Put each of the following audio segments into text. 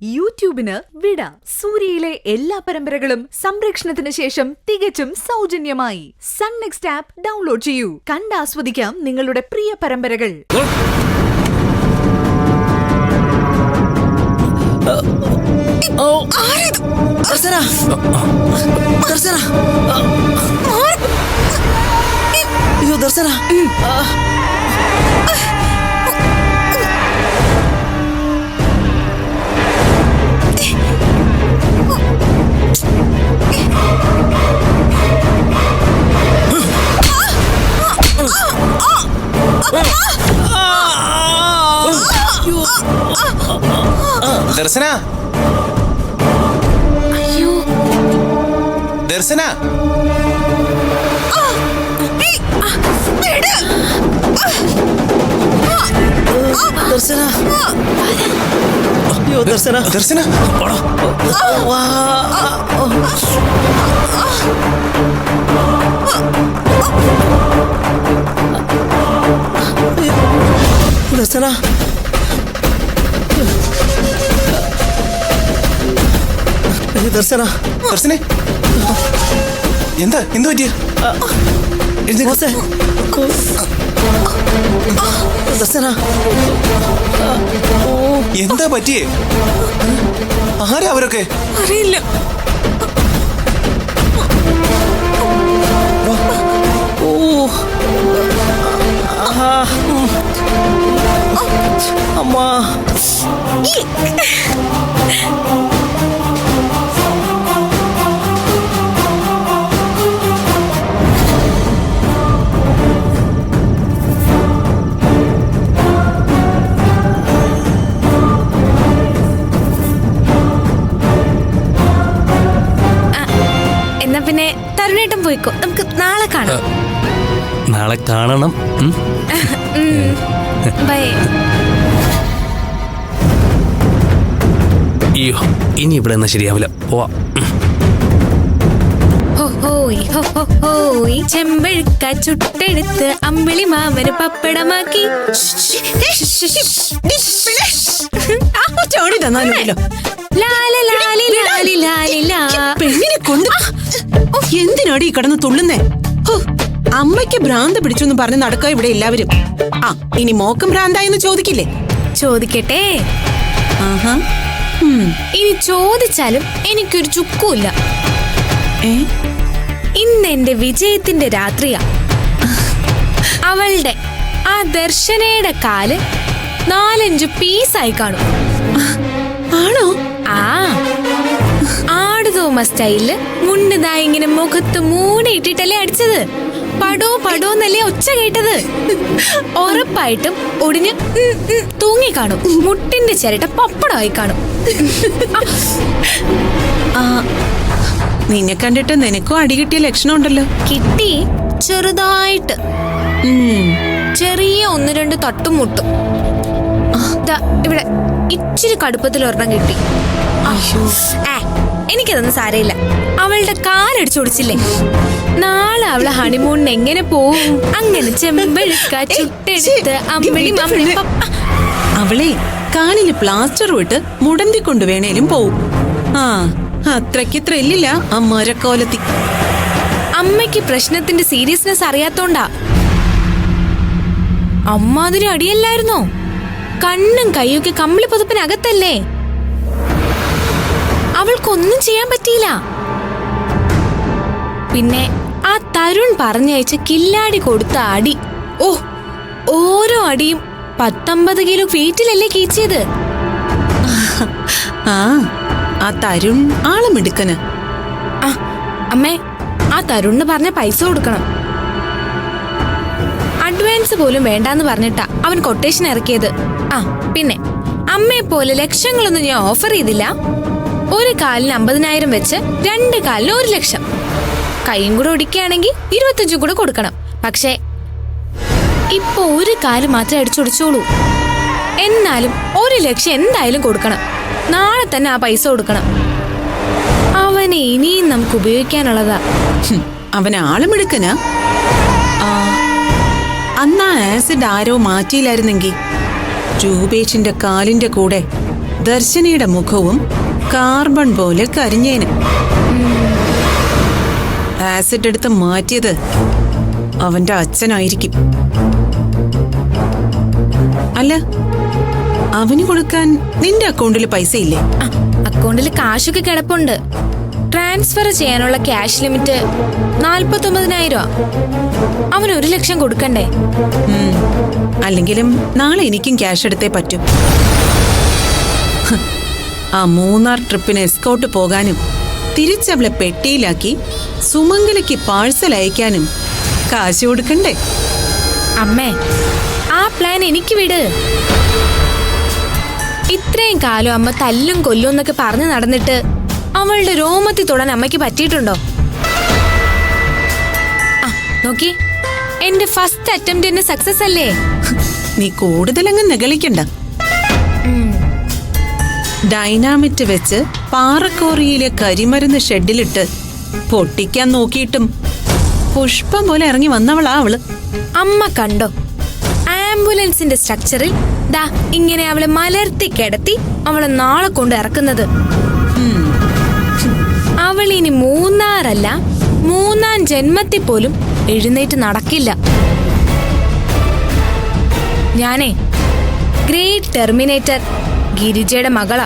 യൂട്യൂബിന് വിട. സൂര്യയിലെ എല്ലാ പരമ്പരകളും സംരക്ഷണത്തിന് ശേഷം തികച്ചും സൗജന്യമായി സൺ നെക്സ്റ്റ് ആപ്പ് ഡൗൺലോഡ് ചെയ്യൂ. കണ്ടാസ്വദിക്കാം നിങ്ങളുടെ പ്രിയ പരമ്പരകൾ. ദർശന, അയ്യോ ദർശന, ദർശന, അയ്യോ ദർശന, ദർശന, ദർശന, ദർശന, ദർശനെ, എന്താ എന്ത് പറ്റിയ? ദർശന, എന്താ പറ്റിയേ? ആരാ അവരൊക്കെ? അറിയില്ല. അമ്മാ, എന്നാ പിന്നെ തരുണേട്ടൻ പോയിക്കോ, നമുക്ക് നാളെ കാണാം. നാളെ കാണണം. ബൈ. അയ്യോ, ഇനി ഇവിടെ എന്നാ ശരിയാവില്ല. പോവാം. ചെമ്പഴുക്ക ചുട്ടെടുത്ത് അമ്പിളി മാമന് പപ്പടമാക്കി. പെണ്ണിനെ കൊണ്ട് എന്തിനാടി ഈ കിടന്ന് തുള്ളുന്നേ? അമ്മയ്ക്ക് ഭ്രാന്ത് പിടിച്ചു പറഞ്ഞ് നടക്കാ ഇവിടെ എല്ലാവരും. ആ, ഇനി മോക്കം ഭ്രാന്തായെന്ന് ചോദിക്കില്ലേ? ചോദിക്കട്ടെ. ആഹാ, ഇനി ചോദിച്ചാലും എനിക്കൊരു ചുക്കുമില്ല. ഇന്ന് എന്റെ വിജയത്തിന്റെ രാത്രിയാ. അവളുടെ ആ ദർശനയുടെ കാല് 4-5 പീസായി കാണും. ആണോ? ആ, ആടുതോമ സ്റ്റൈലില് മുണ്ടതാ ഇങ്ങനെ മുഖത്ത് മൂടിയിട്ടിട്ടല്ലേ അടിച്ചത്. പടോ പടോന്നല്ലേ ഒച്ച കേട്ടത്. ഉറപ്പായിട്ടും ഒടിഞ്ഞ് തൂങ്ങി കാണും. മുട്ടിന്റെ ചിരട്ട പപ്പടമായി കാണും. നിന്നെ കണ്ടിട്ട് നിനക്കും അടി കിട്ടിയ ലക്ഷണം ഉണ്ടല്ലോ. കിട്ടി, ചെറുതായിട്ട്. ചെറിയ 1-2 തട്ടും മുട്ടും. ഇവിടെ ഇച്ചിരി കടുപ്പത്തിൽ ഒരെണ്ണം കിട്ടി. എനിക്കതൊന്നും സാരയില്ല. അവളുടെ കാലടിച്ചൊടിച്ചില്ലേ. നാളെ അവളെ ഹണിമൂണിന് എങ്ങനെ പോവും? അങ്ങനെ ചെമ്പഴുക്ക ചുട്ടെടുത്ത് അമ്മിണി മമ്മി. അവളെ കാലില് പ്ലാസ്റ്റർ വിട്ട് മുടന്തിക്കൊണ്ട് വേണേലും പോവും. ആ, അത്രയ്ക്ക് ത്രില്ലില്ല ആ മരക്കോലത്തി. അമ്മയ്ക്ക് പ്രശ്നത്തിന്റെ സീരിയസ്നെസ് അറിയാത്തോണ്ടാ. അമ്മാതിരി അടിയല്ലായിരുന്നോ? കണ്ണും കൈയൊക്കെ കമ്പിളി പുതപ്പിനകത്തല്ലേ. അവൾക്കൊന്നും ചെയ്യാൻ പറ്റിയില്ല. പിന്നെ ആ തരുൺ പറഞ്ഞയച്ച കില്ലാടി കൊടുത്ത അടി, ഓരോ അടിയും 19 കിലോ വെയിറ്റിലല്ലേ കീച്ചിയത്. ആ തരുൺ ആള് മിടുക്കന്. അമ്മേ, ആ തരുണിന് പറഞ്ഞ പൈസ കൊടുക്കണം. അഡ്വാൻസ് പോലും വേണ്ടാന്ന് പറഞ്ഞിട്ടാ അവൻ കൊട്ടേഷൻ ഇറക്കിയത്. പിന്നെ അമ്മയെ പോലെ ലക്ഷങ്ങളൊന്നും ഞാൻ ഓഫർ ചെയ്തില്ല. ഒരു കാലിന് 50,000 വെച്ച് 2 കാലിന് 1 ലക്ഷം. കൈയും കൂടെ ഒടിക്കുകയാണെങ്കിൽ 25 കൂടെ കൊടുക്കണം. പക്ഷേ ഇപ്പൊ ഒരു കാല് മാത്രമേ അടിച്ചൊടിച്ചോളൂ. എന്നാലും 1 ലക്ഷം എന്തായാലും കൊടുക്കണം. നാളെ തന്നെ ആ പൈസ കൊടുക്കണം. അവനെ ഇനിയും നമുക്ക് ഉപയോഗിക്കാനുള്ളതാ. അവൻ ആള് മിടുക്കനാ. അന്നാ ആസിഡ് ആരോ മാറ്റിയില്ലായിരുന്നെങ്കിൽ രൂപേഷിന്റെ കാലിന്റെ കൂടെ ദർശനയുടെ മുഖവും കാർബൺ പോലെ കരിഞ്ഞേന്. ആസിഡ് എടുത്ത് മാറ്റിയത് അവന്റെ അച്ഛനായിരിക്കും. അല്ല, അവന് കൊടുക്കാൻ നിന്റെ അക്കൗണ്ടിൽ പൈസ ഇല്ലേ? അക്കൗണ്ടിൽ കാശൊക്കെ കിടപ്പുണ്ട്. ട്രാൻസ്ഫർ ചെയ്യാനുള്ള ക്യാഷ് ലിമിറ്റ് 49,000. അവന് 1 ലക്ഷം കൊടുക്കണ്ടേ? അല്ലെങ്കിലും നാളെ എനിക്കും ക്യാഷ് എടുത്തേ പറ്റൂ. ആ മൂന്നാർ ട്രിപ്പിന് എസ്കോട്ട് പോകാനും തിരിച്ചവളെ പെട്ടിയിലാക്കി സുമംഗലയ്ക്ക് പാഴ്സൽ അയക്കാനും കാശ് കൊടുക്കണ്ടേ? അമ്മേ, ആ പ്ലാൻ എനിക്ക് വിട്. ഇത്രയും കാലം അമ്മ തല്ലും കൊല്ലും എന്നൊക്കെ പറഞ്ഞു നടന്നിട്ട് അവളുടെ രോമത്തിൽ തൊടാൻ അമ്മയ്ക്ക് പറ്റിയിട്ടുണ്ടോ? നോക്കി, എന്റെ ഫസ്റ്റ് അറ്റംപ്റ്റ് തന്നെ സക്സസ് അല്ലേ? നീ കൂടുതലങ്ങ് നിഗളിക്കണ്ട. ഡൈനാമിറ്റ് വെച്ച് പാറക്കോറിയിലെ കരിമരുന്ന് ഷെഡിലിട്ട് പൊട്ടിക്കാൻ നോക്കിയിട്ടും പുഷ്പം പോലെ ഇറങ്ങി വന്നവളാ അവള്. അമ്മ കണ്ടോ, ആംബുലൻസിന്റെ സ്ട്രക്ചറിൽ ദാ ഇങ്ങനെ അവളെ മലർത്തി കിടത്തി അവളെ നാളെ കൊണ്ട് ഇറക്കുന്നത്. അവളിനി മൂന്നാറല്ല, 3-ാം ജന്മത്തിൽ പോലും എഴുന്നേറ്റ് നടക്കില്ല. ഞാനേ ഗ്രേറ്റ് ടെർമിനേറ്റർ ഗിരിജയുടെ മകളാ.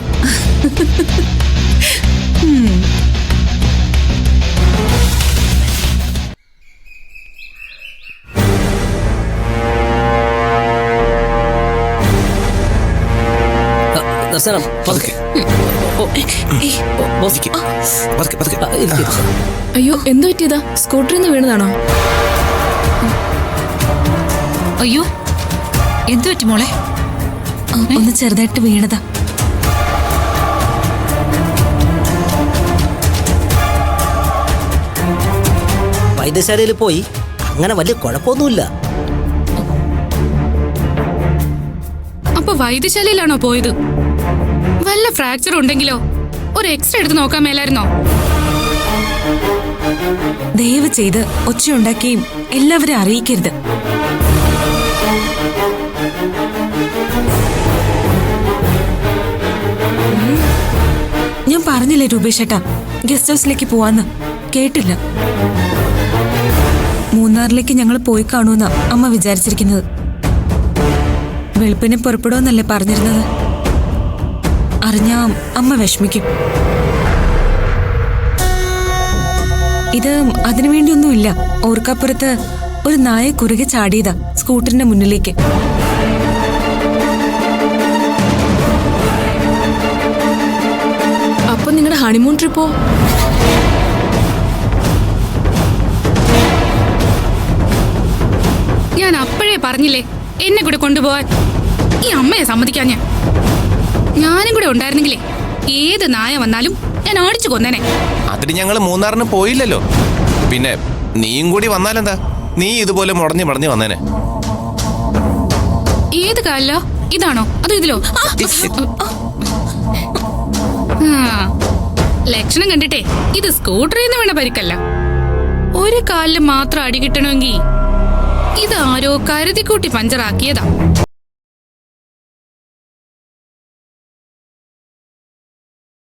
ദർശന പതുക്കെ. പതുക്കെ, പതുക്കെ. അയ്യോ, എന്തു പറ്റിയതാ? സ്കൂട്ടറിൽ നിന്ന് വീണതാണോ? അയ്യോ, എന്തു പറ്റി മോളെ? ഒന്ന് ചെറുതായിട്ട് വീണതാ. വൈദ്യശാലയിൽ പോയി, അങ്ങനെ വലിയ കുഴപ്പമൊന്നുമില്ല. അപ്പൊ വൈദ്യശാലയിലാണോ പോയത്? വല്ല ഫ്രാക്ചർ ഉണ്ടെങ്കിലോ? ഒരു എക്സ്റേ എടുത്ത് നോക്കാൻ മേലായിരുന്നോ? ദയവ് ചെയ്ത് ഒച്ചയുണ്ടാക്കിയും എല്ലാവരും അറിയിക്കരുത്. ഞാൻ പറഞ്ഞില്ലേ രൂപേഷേട്ടാ, ഗസ്റ്റ് ഹൗസിലേക്ക് പോവാന്ന്. കേട്ടില്ല. മൂന്നാറിലേക്ക് ഞങ്ങൾ പോയി കാണുമെന്നാ അമ്മ വിചാരിച്ചിരിക്കുന്നത്. വെളുപ്പിനെ പുറപ്പെടുമെന്നല്ലേ പറഞ്ഞിരുന്നത്. അറിഞ്ഞാ അമ്മ വിഷമിക്കും. ഇത് അതിനുവേണ്ടിയൊന്നുമില്ല. ഓർക്കപ്പുറത്ത് ഒരു നായ കുറുകെ ചാടിയതാ സ്കൂട്ടറിന്റെ മുന്നിലേക്ക്. അപ്പൊ നിങ്ങളുടെ ഹണിമൂൺ ട്രിപ്പോ? ഞാൻ അപ്പോഴേ പറഞ്ഞില്ലേ എന്നെ കൂടെ കൊണ്ടുപോവാൻ. ഈ അമ്മയെ സമ്മതിക്കാൻ ഞാനും കൂടെ ഉണ്ടായിരുന്നെങ്കിലേ ഏത് നായ വന്നാലും ഞാൻ ഓടിച്ചു കൊന്നേനെ. അതിന് ഞങ്ങൾ മൂന്നാറിന് പോയില്ലല്ലോ. പിന്നെ നീയും കൂടി വന്നാലെന്താ? നീ ഇതുപോലെ മുടഞ്ഞു മടഞ്ഞു വന്നേനെ. ഏത് കാലിലോ? ഇതാണോ അതോ ഇതിലോ? ലക്ഷണം കണ്ടിട്ടേ ഇത് സ്കൂട്ടറിൽ നിന്ന് വീണ പരിക്കല്ല. ഒരു കാലില് മാത്രം അടി കിട്ടണമെങ്കിൽ ഇത് ആരോ കരുതിക്കൂട്ടി പഞ്ചറാക്കിയതാ.